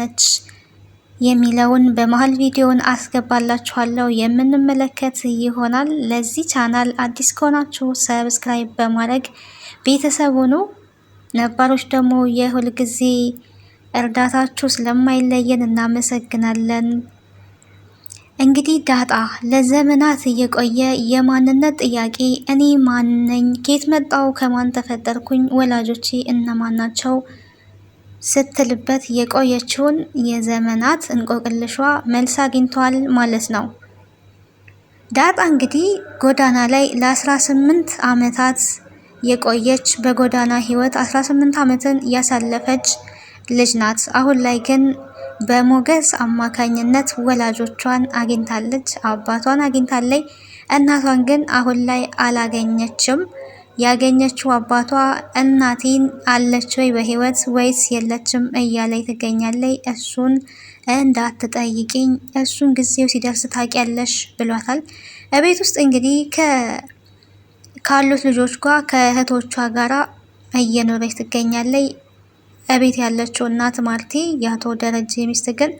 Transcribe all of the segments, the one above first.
ነች የሚለውን በመሃል ቪዲዮውን አስገባላችኋለሁ የምንመለከት ይሆናል። ለዚህ ቻናል አዲስ ከሆናችሁ ሰብስክራይብ በማድረግ ቤተሰብ ሁኑ። ነባሮች ደግሞ የሁል ጊዜ እርዳታችሁ ስለማይለየን እናመሰግናለን። እንግዲህ ዳጣ ለዘመናት የቆየ የማንነት ጥያቄ እኔ ማን ነኝ? ከየት መጣው? ከማን ተፈጠርኩኝ? ወላጆቼ እነማን ናቸው? ስትልበት የቆየችውን የዘመናት እንቆቅልሿ መልስ አግኝቷል ማለት ነው። ዳጣ እንግዲህ ጎዳና ላይ ለ18 ዓመታት የቆየች በጎዳና ህይወት 18 ዓመትን ያሳለፈች ልጅ ናት። አሁን ላይ ግን በሞገስ አማካኝነት ወላጆቿን አግኝታለች፣ አባቷን አግኝታለች። እናቷን ግን አሁን ላይ አላገኘችም። ያገኘችው አባቷ እናቴን አለች ወይ በህይወት ወይስ የለችም እያለች ትገኛለች። እሱን እንዳትጠይቂኝ፣ እሱን ጊዜው ሲደርስ ታውቂያለሽ ብሏታል። እቤት ውስጥ እንግዲህ ካሉት ልጆች ጋር ከእህቶቿ ጋራ እየኖረች ትገኛለች። እቤት ያለችው እናት ማርቲ የአቶ ደረጀ ሚስት ግን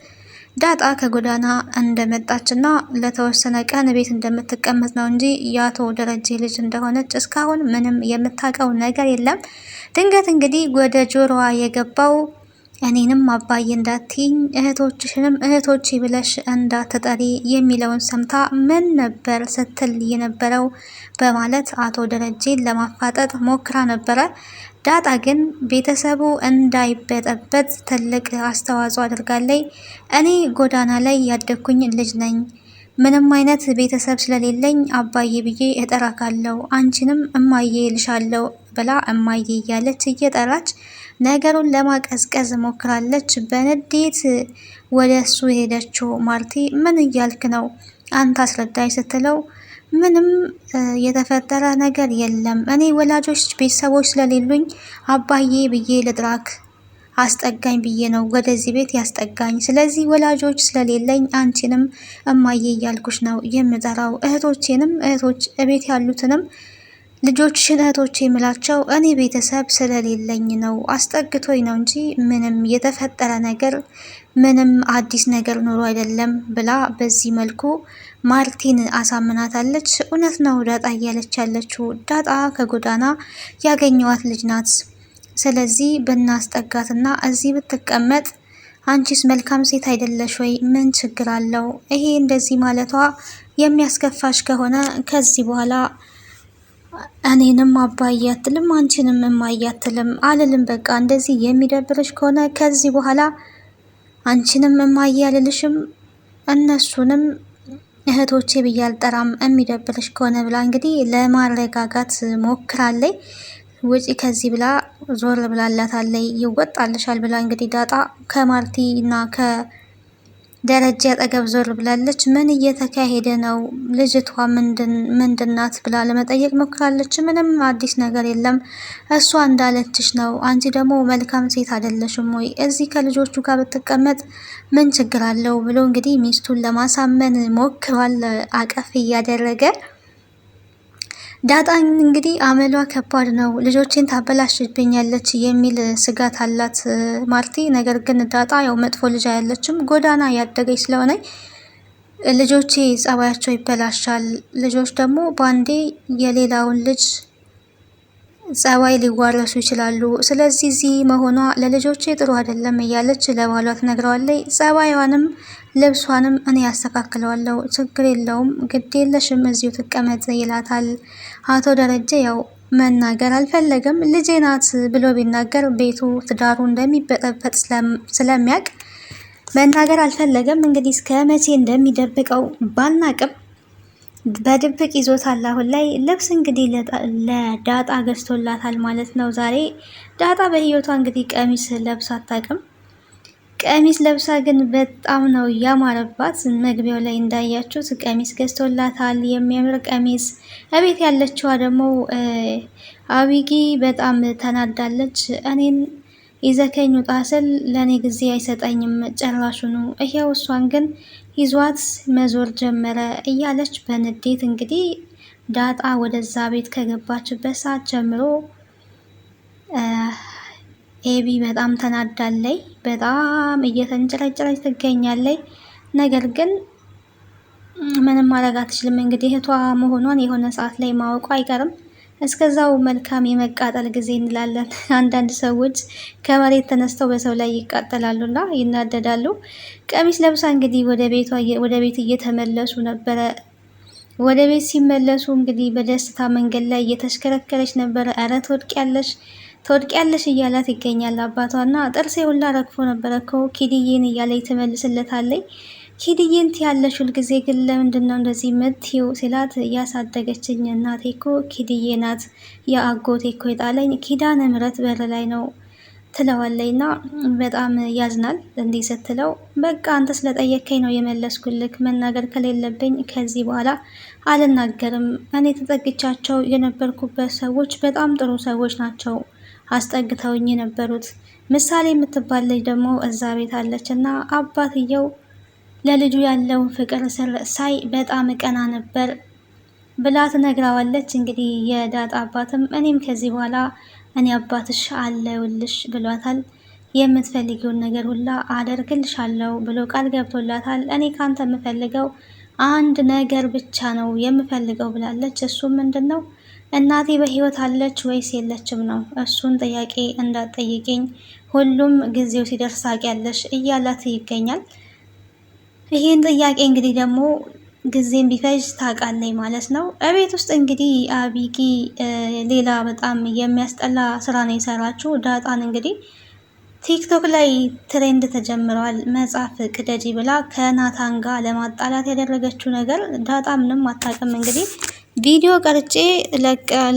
ዳጣ ከጎዳና እንደመጣችና ለተወሰነ ቀን ቤት እንደምትቀመጥ ነው እንጂ የአቶ ደረጀ ልጅ እንደሆነች እስካሁን ምንም የምታውቀው ነገር የለም። ድንገት እንግዲህ ወደ ጆሮዋ የገባው እኔንም አባዬ እንዳትይኝ እህቶችሽንም እህቶቼ ብለሽ እንዳትጠሪ የሚለውን ሰምታ ምን ነበር ስትል የነበረው በማለት አቶ ደረጀን ለማፋጠጥ ሞክራ ነበረ። ዳጣ ግን ቤተሰቡ እንዳይበጠበጥ ትልቅ አስተዋጽኦ አድርጋለች። እኔ ጎዳና ላይ ያደግኩኝ ልጅ ነኝ፣ ምንም አይነት ቤተሰብ ስለሌለኝ አባዬ ብዬ እጠራካለሁ፣ አንቺንም እማዬ ልሻለሁ ብላ እማዬ እያለች እየጠራች ነገሩን ለማቀዝቀዝ ሞክራለች። በንዴት ወደ እሱ ሄደችው ማርቲ ምን እያልክ ነው? አንተ አስረዳኝ ስትለው ምንም የተፈጠረ ነገር የለም፣ እኔ ወላጆች ቤተሰቦች ስለሌሉኝ አባዬ ብዬ ልጥራክ አስጠጋኝ ብዬ ነው ወደዚህ ቤት ያስጠጋኝ። ስለዚህ ወላጆች ስለሌለኝ አንቺንም እማዬ እያልኩሽ ነው የምጠራው። እህቶቼንም እህቶች እቤት ያሉትንም ልጆችሽን እህቶቼ የምላቸው እኔ ቤተሰብ ስለሌለኝ ነው፣ አስጠግቶኝ ነው እንጂ ምንም የተፈጠረ ነገር ምንም አዲስ ነገር ኑሮ አይደለም ብላ በዚህ መልኩ ማርቲን አሳምናታለች። እውነት ነው ዳጣ እያለች ያለችው፣ ዳጣ ከጎዳና ያገኘዋት ልጅ ናት። ስለዚህ ብናስጠጋትና እዚህ ብትቀመጥ አንቺስ መልካም ሴት አይደለሽ ወይ? ምን ችግር አለው? ይሄ እንደዚህ ማለቷ የሚያስከፋሽ ከሆነ ከዚህ በኋላ እኔንም አባዬ አትልም፣ አንቺንም እማዬ አትልም አልልም። በቃ እንደዚህ የሚደብርሽ ከሆነ ከዚህ በኋላ አንቺንም እማዬ አልልሽም፣ እነሱንም እህቶቼ ብዬ አልጠራም የሚደብርሽ ከሆነ ብላ እንግዲህ ለማረጋጋት ሞክራለች። ውጪ ከዚህ ብላ ዞር ብላላታለች። ይወጣልሻል ብላ እንግዲህ ዳጣ ከማርቲ እና ከደረጀ አጠገብ ዞር ብላለች። ምን እየተካሄደ ነው? ልጅቷ ምንድናት ብላ ለመጠየቅ ሞክራለች። ምንም አዲስ ነገር የለም፣ እሷ እንዳለችሽ ነው። አንቺ ደግሞ መልካም ሴት አይደለሽም ወይ? እዚህ ከልጆቹ ጋር ብትቀመጥ ምን ችግር አለው ብሎ እንግዲህ ሚስቱን ለማሳመን ሞክሯል፣ አቀፍ እያደረገ። ዳጣ እንግዲህ አመሏ ከባድ ነው፣ ልጆቼን ታበላሽብኛለች የሚል ስጋት አላት ማርቲ። ነገር ግን ዳጣ ያው መጥፎ ልጅ አያለችም፣ ጎዳና ያደገች ስለሆነ ልጆቼ ጸባያቸው ይበላሻል፣ ልጆች ደግሞ ባንዴ የሌላውን ልጅ ጸባይ ሊዋረሱ ይችላሉ። ስለዚህ እዚህ መሆኗ ለልጆቼ ጥሩ አይደለም እያለች ለባሏ ትነግረዋለች። ጸባይዋንም ልብሷንም እኔ ያስተካክለዋለሁ፣ ችግር የለውም፣ ግድ የለሽም፣ እዚሁ ትቀመጥ ይላታል። አቶ ደረጀ ያው መናገር አልፈለገም። ልጄ ናት ብሎ ቢናገር ቤቱ ትዳሩ እንደሚበጠበጥ ስለሚያውቅ መናገር አልፈለገም። እንግዲህ እስከ መቼ እንደሚደብቀው ባናቅም በድብቅ ይዞታል። አሁን ላይ ልብስ እንግዲህ ለዳጣ ገዝቶላታል ማለት ነው። ዛሬ ዳጣ በህይወቷ እንግዲህ ቀሚስ ለብሳ አታውቅም። ቀሚስ ለብሳ ግን በጣም ነው ያማረባት። መግቢያው ላይ እንዳያችሁት ቀሚስ ገዝቶላታል፣ የሚያምር ቀሚስ። እቤት ያለችዋ ደግሞ አቢጊ በጣም ተናዳለች። እኔን ይዘከኝ ውጣ ስል ለእኔ ጊዜ አይሰጠኝም ጨራሹኑ፣ ይሄው እሷን ግን ይዟት መዞር ጀመረ እያለች በንዴት እንግዲህ ዳጣ ወደዛ ቤት ከገባችበት ሰዓት ጀምሮ ኤቢ በጣም ተናዳለይ። በጣም እየተንጨረጨረች ትገኛለይ። ነገር ግን ምንም ማድረግ አትችልም። እንግዲህ እህቷ መሆኗን የሆነ ሰዓት ላይ ማወቁ አይቀርም። እስከዛው መልካም የመቃጠል ጊዜ እንላለን። አንዳንድ ሰዎች ከመሬት ተነስተው በሰው ላይ ይቃጠላሉና ይናደዳሉ። ቀሚስ ለብሳ እንግዲህ ወደ ቤት እየተመለሱ ነበረ። ወደ ቤት ሲመለሱ እንግዲህ በደስታ መንገድ ላይ እየተሽከረከረች ነበረ። እረ ትወድቂያለሽ እያላት ይገኛል አባቷና ጥርሴ ሁላ ረግፎ ነበረ እኮ ኪድዬን እያለች ትመልስለታለች። ኪድዬን ትያለሽ ሁልጊዜ ግን ለምንድን ነው እንደዚህ የምትይው ሲላት እያሳደገችኝ እናቴ እኮ ኪድዬ ናት፣ የአጎቴ እኮ የጣለኝ ኪዳነ ምሕረት በር ላይ ነው ትለዋለይና በጣም ያዝናል። እንዲህ ስትለው በቃ አንተ ስለጠየከኝ ነው የመለስኩልክ፣ መናገር ከሌለብኝ ከዚህ በኋላ አልናገርም። እኔ ተጠግቻቸው የነበርኩበት ሰዎች በጣም ጥሩ ሰዎች ናቸው አስጠግተውኝ የነበሩት። ምሳሌ የምትባል ልጅ ደግሞ እዛ ቤት አለች እና አባትየው ለልጁ ያለውን ፍቅር ሳይ በጣም ቀና ነበር ብላ ትነግራዋለች። እንግዲህ የዳጣ አባትም እኔም ከዚህ በኋላ እኔ አባትሽ አለውልሽ ብሏታል። የምትፈልጊውን ነገር ሁላ አደርግልሻለሁ ብሎ ቃል ገብቶላታል። እኔ ካንተ የምፈልገው አንድ ነገር ብቻ ነው የምፈልገው ብላለች። እሱም ምንድን ነው? እናቴ በህይወት አለች ወይስ የለችም ነው። እሱን ጥያቄ እንዳትጠይቅኝ፣ ሁሉም ጊዜው ሲደርስ ታውቂያለሽ እያላት ይገኛል። ይህን ጥያቄ እንግዲህ ደግሞ ጊዜም ቢፈጅ ታውቃለች ማለት ነው። እቤት ውስጥ እንግዲህ አቢጊ ሌላ በጣም የሚያስጠላ ስራ ነው የሰራችው። ዳጣን እንግዲህ ቲክቶክ ላይ ትሬንድ ተጀምረዋል። መጽሐፍ ቅደጂ ብላ ከናታን ጋር ለማጣላት ያደረገችው ነገር ዳጣ ምንም አታውቅም። እንግዲህ ቪዲዮ ቀርጬ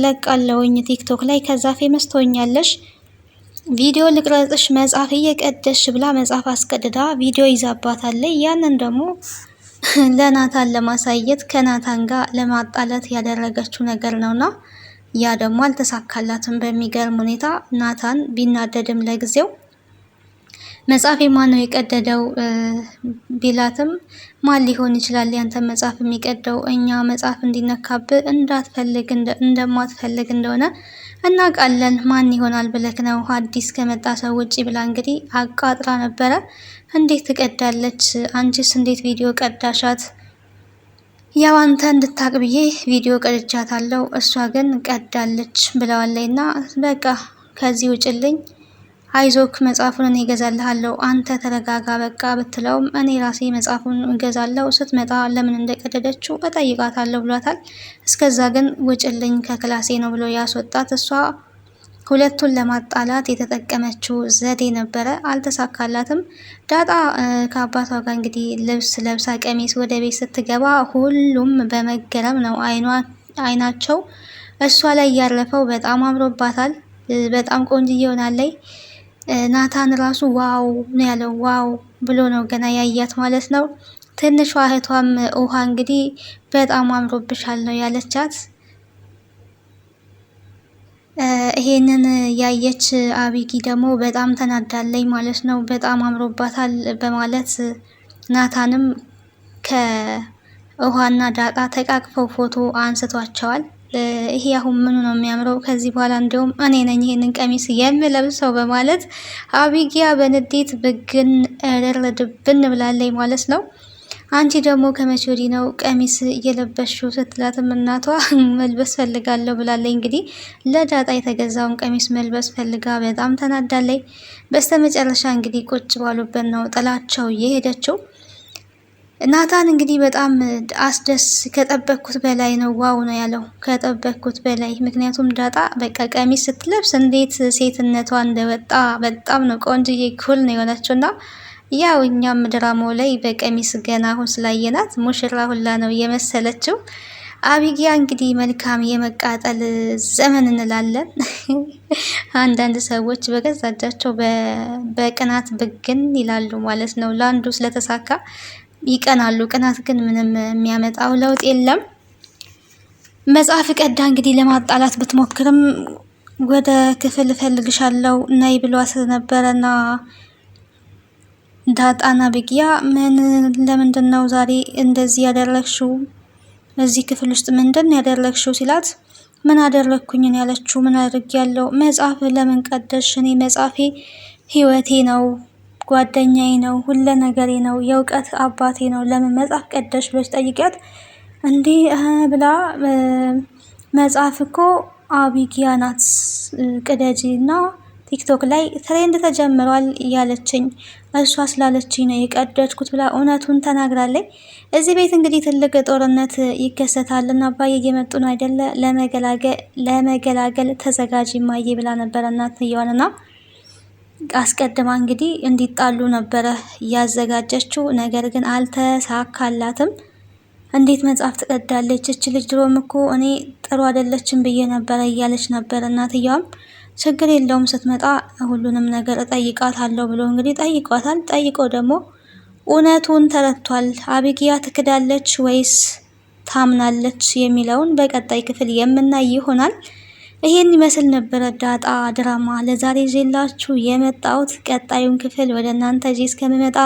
ለቃለውኝ ቲክቶክ ላይ ከዛ ፌመስ ትሆኛለሽ፣ ቪዲዮ ልቅረጽሽ መጽሐፍ እየቀደሽ ብላ መጽሐፍ አስቀድዳ ቪዲዮ ይዛባታለች። ያንን ደግሞ ለናታን ለማሳየት ከናታን ጋር ለማጣላት ያደረገችው ነገር ነውና ያ ደግሞ አልተሳካላትም በሚገርም ሁኔታ። ናታን ቢናደድም ለጊዜው መጽሐፍ ማን ነው የቀደደው ቢላትም ማን ሊሆን ይችላል ያንተ መጽሐፍ የሚቀደው? እኛ መጽሐፍ እንዲነካብህ እንደማትፈልግ እንደሆነ እናውቃለን። ማን ይሆናል ብለክ ነው አዲስ ከመጣ ሰው ውጪ ብላ እንግዲህ አቃጥራ ነበረ። እንዴት ትቀዳለች? አንቺስ እንዴት ቪዲዮ ቀዳሻት? ያው አንተ እንድታቅ ብዬ ቪዲዮ ቀድቻታለሁ፣ እሷ ግን ቀዳለች ብለዋለች። እና በቃ ከዚህ ውጭልኝ፣ አይዞክ መጽሐፉን እኔ እገዛልሃለሁ፣ አንተ ተረጋጋ በቃ ብትለውም እኔ ራሴ መጽሐፉን እገዛለሁ፣ ስትመጣ ለምን እንደቀደደችው እጠይቃታለሁ ብሏታል። እስከዛ ግን ውጭልኝ ከክላሴ ነው ብሎ ያስወጣት። እሷ ሁለቱን ለማጣላት የተጠቀመችው ዘዴ ነበረ፣ አልተሳካላትም። ዳጣ ከአባቷ ጋር እንግዲህ ልብስ ለብሳ ቀሚስ ወደ ቤት ስትገባ ሁሉም በመገረም ነው አይናቸው እሷ ላይ ያረፈው። በጣም አምሮባታል፣ በጣም ቆንጅዬ ሆናለች። ናታን ራሱ ዋው ነው ያለው። ዋው ብሎ ነው ገና ያያት ማለት ነው። ትንሿ እህቷም ውሃ እንግዲህ በጣም አምሮብሻል ነው ያለቻት። ይሄንን ያየች አቢጊ ደግሞ በጣም ተናዳለኝ ማለት ነው። በጣም አምሮባታል በማለት ናታንም ከውሃና ዳጣ ተቃቅፈው ፎቶ አንስቷቸዋል። ይሄ አሁን ምኑ ነው የሚያምረው? ከዚህ በኋላ እንዲሁም እኔ ነኝ ይሄንን ቀሚስ የምለብሰው በማለት አቢጊያ በንዴት ብግን እርድብን ብላለኝ ማለት ነው። አንቺ ደግሞ ከመቼ ወዲህ ነው ቀሚስ እየለበሽው ስትላትም እናቷ መልበስ ፈልጋለሁ ብላለች። እንግዲህ ለዳጣ የተገዛውን ቀሚስ መልበስ ፈልጋ በጣም ተናዳለች። በስተመጨረሻ እንግዲህ ቁጭ ባሉበት ነው ጥላቸው የሄደችው። ናታን እንግዲህ በጣም ከጠበቅኩት በላይ ነው ዋው ነው ያለው፣ ከጠበቅኩት በላይ። ምክንያቱም ዳጣ በቃ ቀሚስ ስትለብስ እንዴት ሴትነቷ እንደወጣ በጣም ነው ቆንጅዬ ኩል ነው የሆነችው። እና ያው እኛም ድራማው ላይ በቀሚስ ገና አሁን ስላየናት ሙሽራ ሁላ ነው የመሰለችው። አቢጊያ እንግዲህ መልካም የመቃጠል ዘመን እንላለን። አንዳንድ ሰዎች በገዛ እጃቸው በቅናት ብግን ይላሉ ማለት ነው። ለአንዱ ስለተሳካ ይቀናሉ። ቅናት ግን ምንም የሚያመጣው ለውጥ የለም። መጽሐፍ ቀዳ እንግዲህ ለማጣላት ብትሞክርም ወደ ክፍል እፈልግሻለሁ ነይ ብሏት ነበረና ዳጣና አቢጊያ ለምንድን ነው ዛሬ እንደዚህ ያደረግሽው? እዚህ ክፍል ውስጥ ምንድን ያደረግሽው ሲላት ምን አደረኩኝ ያለችው። ምን አድርጌያለሁ? መጽሐፍ ለምን ቀደሽ? እኔ መጽሐፌ ህይወቴ ነው፣ ጓደኛዬ ነው፣ ሁለ ነገሬ ነው፣ የእውቀት አባቴ ነው። ለምን መጽሐፍ ቀደሽ ብለሽ ጠይቂያት። እንዲህ ብላ መጽሐፍ እኮ አቢጊያ ናት ቅደጂ እና ቲክቶክ ላይ ትሬንድ ተጀምሯል እያለችኝ እሷ ስላለችኝ ነው የቀደድኩት ብላ እውነቱን ተናግራለች። እዚህ ቤት እንግዲህ ትልቅ ጦርነት ይከሰታል እና አባዬ እየመጡ ነው አይደለ? ለመገላገል ተዘጋጂ ማዬ ብላ ነበረ እናትየዋንና አስቀድማ እንግዲህ እንዲጣሉ ነበረ እያዘጋጀችው። ነገር ግን አልተሳካላትም። እንዴት መጽሐፍ ትቀዳለች እች ልጅ? ድሮም እኮ እኔ ጥሩ አይደለችም ብዬ ነበረ እያለች ነበረ። እናትየዋም ችግር የለውም ስትመጣ ሁሉንም ነገር እጠይቃታለሁ ብሎ እንግዲህ ጠይቋታል። ጠይቀው ደግሞ እውነቱን ተረድቷል። አቢጊያ ትክዳለች ወይስ ታምናለች የሚለውን በቀጣይ ክፍል የምናይ ይሆናል። ይሄን ይመስል ነበረ ዳጣ ድራማ ለዛሬ ይዤላችሁ የመጣሁት። ቀጣዩን ክፍል ወደ እናንተ ይዤ እስከምመጣ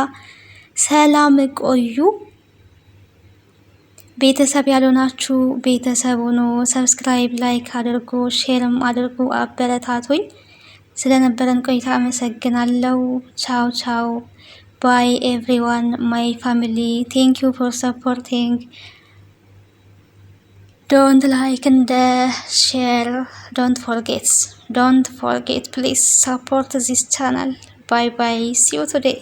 ሰላም ቆዩ። ቤተሰብ ያልሆናችሁ ቤተሰብ ሁኑ። ሰብስክራይብ፣ ላይክ አድርጉ፣ ሼርም አድርጉ፣ አበረታቱኝ። ስለነበረን ቆይታ አመሰግናለሁ። ቻው ቻው ባይ ኤቭሪዋን ማይ ፋሚሊ ቴንክ ዩ ፎር ሰፖርቲንግ ዶንት ላይክ እንደ ሼር ዶንት ፎርጌት ፕሊዝ ሰፖርት ዚስ ቻናል ባይ ባይ ሲ ዩ ቱዴይ